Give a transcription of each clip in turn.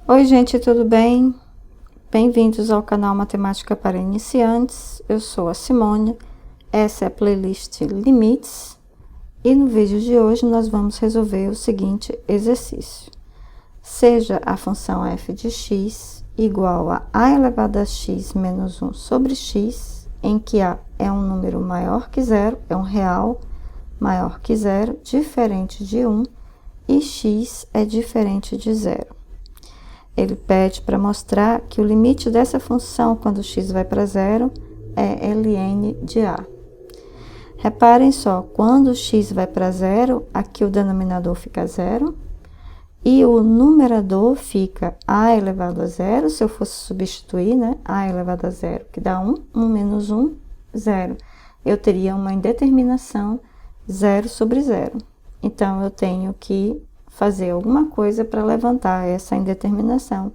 Oi, gente, tudo bem? Bem-vindos ao canal Matemática para Iniciantes. Eu sou a Simone, essa é a playlist Limites e no vídeo de hoje nós vamos resolver o seguinte exercício. Seja a função f de x igual a elevado a x menos 1 sobre x, em que a é um número maior que zero, é um real maior que zero, diferente de 1, e x é diferente de zero. Ele pede para mostrar que o limite dessa função, quando x vai para zero, é ln de a. Reparem só, quando x vai para zero, aqui o denominador fica zero, e o numerador fica a elevado a zero, se eu fosse substituir, né, a elevado a zero, que dá 1, 1 menos 1, 0. Eu teria uma indeterminação 0 sobre 0. Então, eu tenho que fazer alguma coisa para levantar essa indeterminação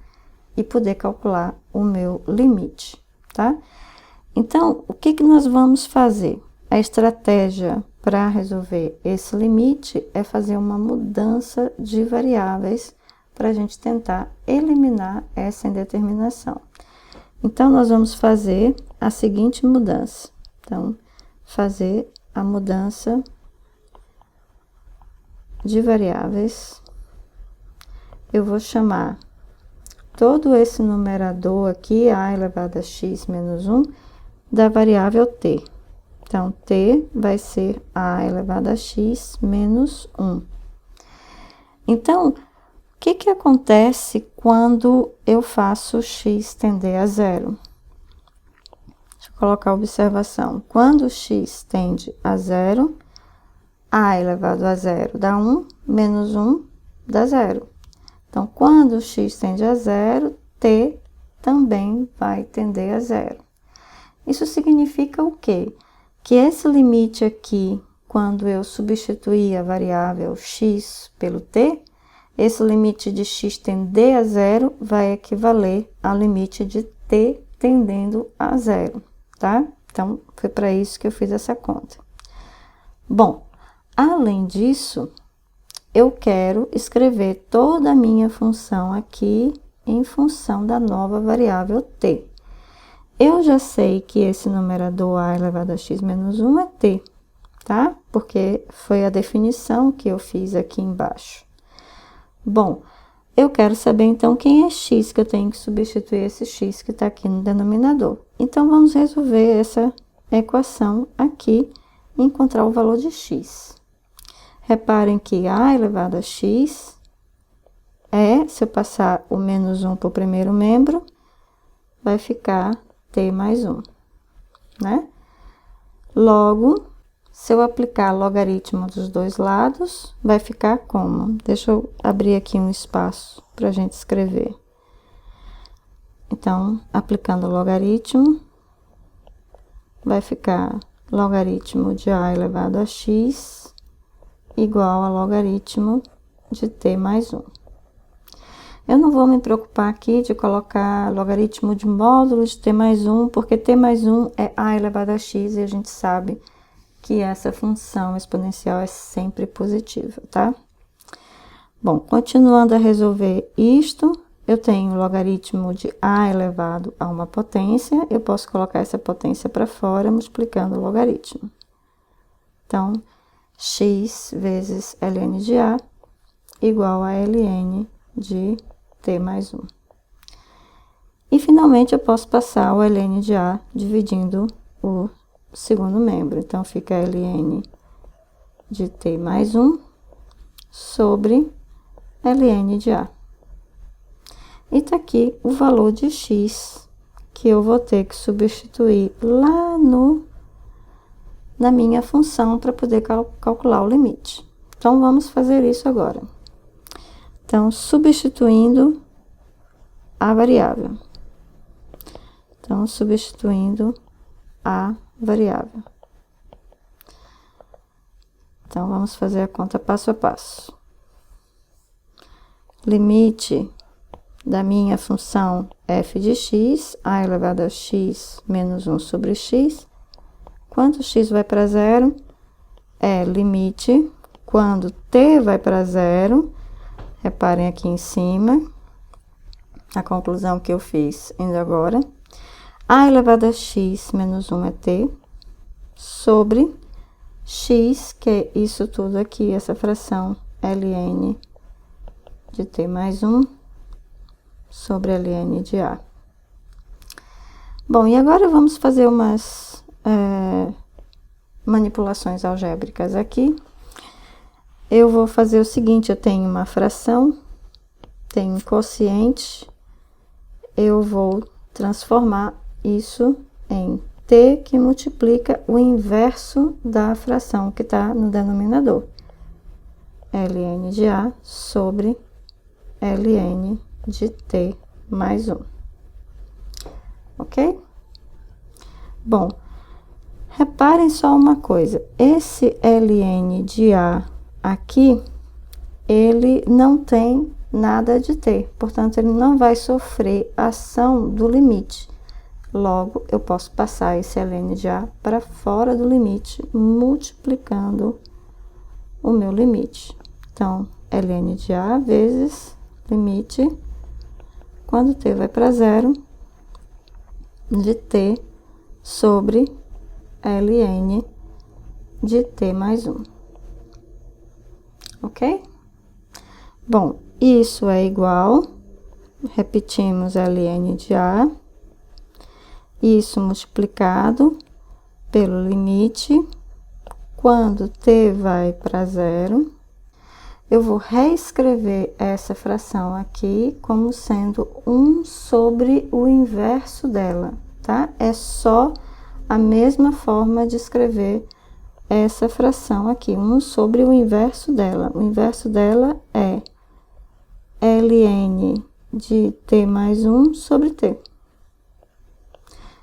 e poder calcular o meu limite, tá? Então, o que nós vamos fazer? A estratégia para resolver esse limite é fazer uma mudança de variáveis para a gente tentar eliminar essa indeterminação. Então, nós vamos fazer a seguinte mudança. Então, fazer a mudança de variáveis, eu vou chamar todo esse numerador aqui, a elevado a x menos 1, da variável t. Então, t vai ser a elevado a x menos 1. Então, o que acontece quando eu faço x tender a zero? Deixa eu colocar a observação. Quando x tende a zero, a elevado a zero dá 1, menos 1 dá 0. Então, quando x tende a zero, t também vai tender a zero. Isso significa o quê? Que esse limite aqui, quando eu substituir a variável x pelo t, esse limite de x tender a zero vai equivaler ao limite de t tendendo a zero, tá? Então, foi para isso que eu fiz essa conta. Bom, além disso, eu quero escrever toda a minha função aqui em função da nova variável t. Eu já sei que esse numerador a elevado a x menos 1 é t, tá? Porque foi a definição que eu fiz aqui embaixo. Bom, eu quero saber então quem é x, que eu tenho que substituir esse x que está aqui no denominador. Então, vamos resolver essa equação aqui e encontrar o valor de x. Reparem que a elevado a x se eu passar o menos 1 para o primeiro membro, vai ficar t mais 1, né? Logo, se eu aplicar logaritmo dos dois lados, vai ficar como? Deixa eu abrir aqui um espaço para a gente escrever. Então, aplicando logaritmo, vai ficar logaritmo de a elevado a x igual a logaritmo de t mais 1. Eu não vou me preocupar aqui de colocar logaritmo de módulo de t mais 1, porque t mais 1 é a elevado a x e a gente sabe que essa função exponencial é sempre positiva, tá? Bom, continuando a resolver isto, eu tenho logaritmo de a elevado a uma potência, eu posso colocar essa potência para fora multiplicando o logaritmo. Então, x vezes ln de a igual a ln de t mais 1. E, finalmente, eu posso passar o ln de a dividindo o segundo membro. Então, fica ln de t mais 1 sobre ln de a. E tá aqui o valor de x que eu vou ter que substituir lá na minha função para poder calcular o limite. Então, vamos fazer isso agora. Então, substituindo a variável. Então, substituindo a variável. Então, vamos fazer a conta passo a passo. Limite da minha função f de x, a elevado a x menos 1 sobre x. Quando x vai para zero, é limite quando t vai para zero. Reparem aqui em cima, a conclusão que eu fiz indo agora. A elevado a x menos 1 é t, sobre x, que é isso tudo aqui, essa fração ln de t mais 1, sobre ln de a. Bom, e agora vamos fazer umas manipulações algébricas aqui. Eu vou fazer o seguinte, eu tenho uma fração, tenho um quociente, eu vou transformar isso em t que multiplica o inverso da fração que está no denominador. ln de a sobre ln de t mais 1. Ok? Bom, reparem só uma coisa. Esse ln de a aqui, ele não tem nada de t. Portanto, ele não vai sofrer ação do limite. Logo, eu posso passar esse ln de a para fora do limite, multiplicando o meu limite. Então, ln de a vezes limite, quando t vai para zero, de t sobre ln de t mais 1. Ok? Bom, isso é igual, repetimos ln de a, isso multiplicado pelo limite, quando t vai para zero, eu vou reescrever essa fração aqui como sendo 1 sobre o inverso dela, tá? É só a mesma forma de escrever essa fração aqui, 1 sobre o inverso dela. O inverso dela é ln de t mais 1 sobre t.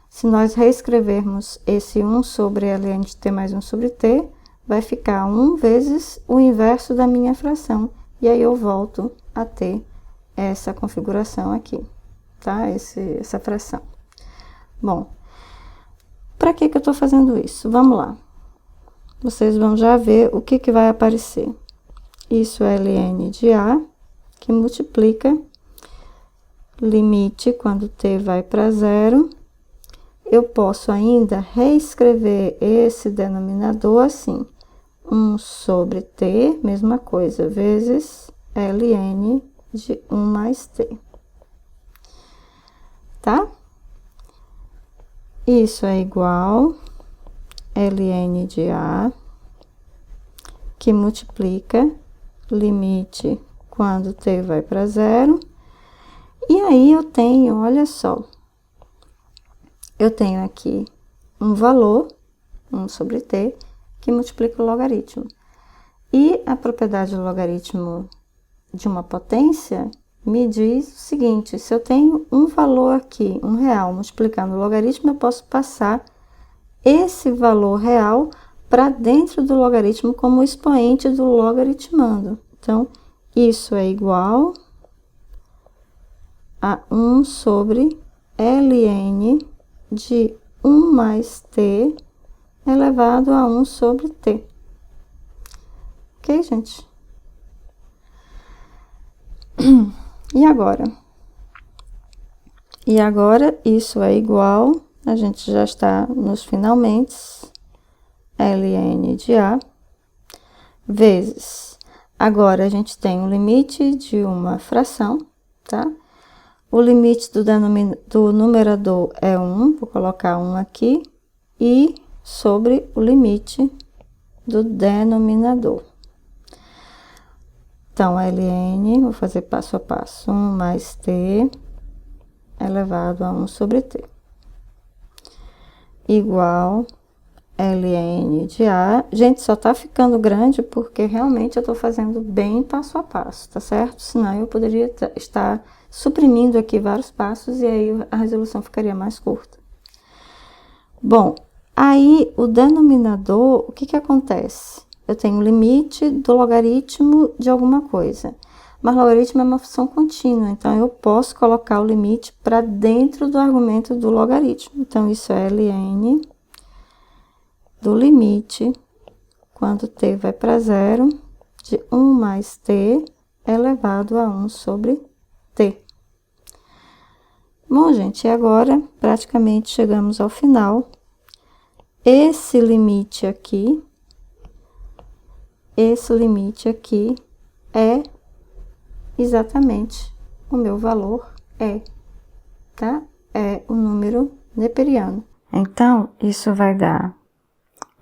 Se nós reescrevermos esse 1 sobre ln de t mais 1 sobre t, vai ficar 1 vezes o inverso da minha fração. E aí eu volto a ter essa configuração aqui, tá? Essa fração. Bom, para que eu estou fazendo isso? Vamos lá. Vocês vão já ver o que vai aparecer. Isso é ln de a, que multiplica limite quando t vai para zero. Eu posso ainda reescrever esse denominador assim. 1 sobre t, mesma coisa, vezes ln de 1 mais t. Tá? Isso é igual ln de a, que multiplica limite quando t vai para zero. E aí eu tenho, olha só, eu tenho aqui um valor, 1 sobre t, que multiplica o logaritmo. E a propriedade do logaritmo de uma potência me diz o seguinte: se eu tenho um valor aqui, R$1, multiplicando o logaritmo, eu posso passar esse valor real para dentro do logaritmo como expoente do logaritmando. Então, isso é igual a 1 sobre ln de 1 mais t elevado a 1 sobre t. Ok, gente? E agora? E agora, isso é igual, a gente já está nos finalmente, ln de a, vezes, agora a gente tem um limite de uma fração, tá? O limite do numerador é 1, vou colocar 1 aqui, e sobre o limite do denominador. Então, ln, vou fazer passo a passo, 1 mais t elevado a 1 sobre t, igual ln de a. Gente, só tá ficando grande porque realmente eu tô fazendo bem passo a passo, tá certo? Senão eu poderia estar suprimindo aqui vários passos e aí a resolução ficaria mais curta. Bom, aí o denominador, o que acontece? Eu tenho o limite do logaritmo de alguma coisa, mas logaritmo é uma função contínua, então eu posso colocar o limite para dentro do argumento do logaritmo. Então, isso é ln do limite, quando t vai para zero, de 1 mais t elevado a 1 sobre t. Bom, gente, agora praticamente chegamos ao final. Esse limite aqui é exatamente o meu valor tá? É o número neperiano. Então, isso vai dar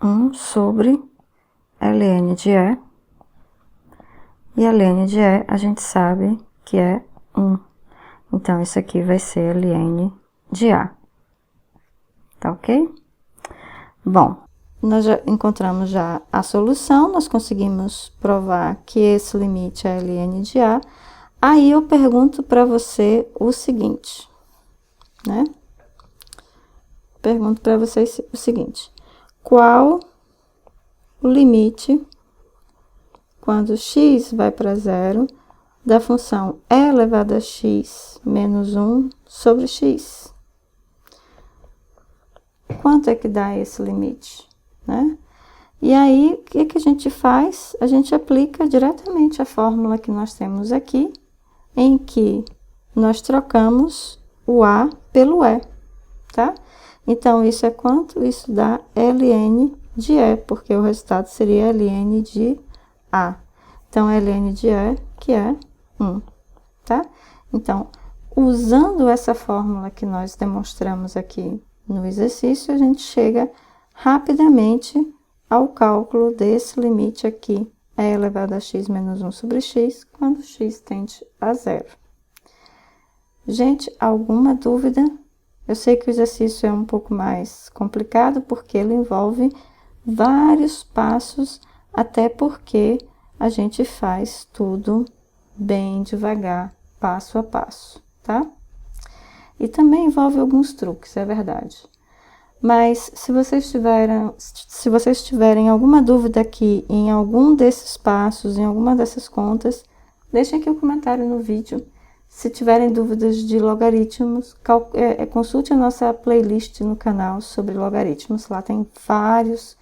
1 sobre ln de E. E ln de E, a gente sabe que é 1. Então, isso aqui vai ser ln de A. Tá ok? Bom, nós já encontramos já a solução, nós conseguimos provar que esse limite é ln de A. Aí, eu pergunto para você o seguinte, né? Pergunto para vocês o seguinte: qual o limite quando x vai para zero da função e elevado a x menos 1 sobre x? Quanto é que dá esse limite, né? E aí, o que que a gente faz? A gente aplica diretamente a fórmula que nós temos aqui, em que nós trocamos o A pelo E, tá? Então, isso é quanto? Isso dá ln de E, porque o resultado seria ln de A. Então, ln de E, que é 1, tá? Então, usando essa fórmula que nós demonstramos aqui no exercício, a gente chega rapidamente ao cálculo desse limite aqui, e elevado a x menos 1 sobre x, quando x tende a zero. Gente, alguma dúvida? Eu sei que o exercício é um pouco mais complicado, porque ele envolve vários passos, até porque a gente faz tudo bem devagar, passo a passo, tá? E também envolve alguns truques, é verdade. Mas se vocês tiverem alguma dúvida aqui em algum desses passos, em alguma dessas contas, deixem aqui um comentário no vídeo. Se tiverem dúvidas de logaritmos, consulte a nossa playlist no canal sobre logaritmos. Lá tem vários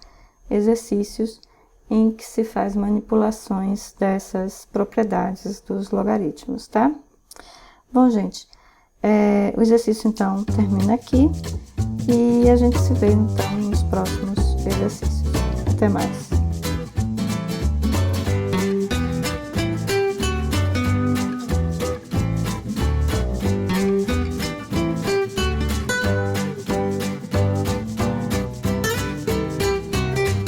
exercícios em que se faz manipulações dessas propriedades dos logaritmos, tá? Bom, gente, o exercício então termina aqui e a gente se vê então nos próximos exercícios. Até mais!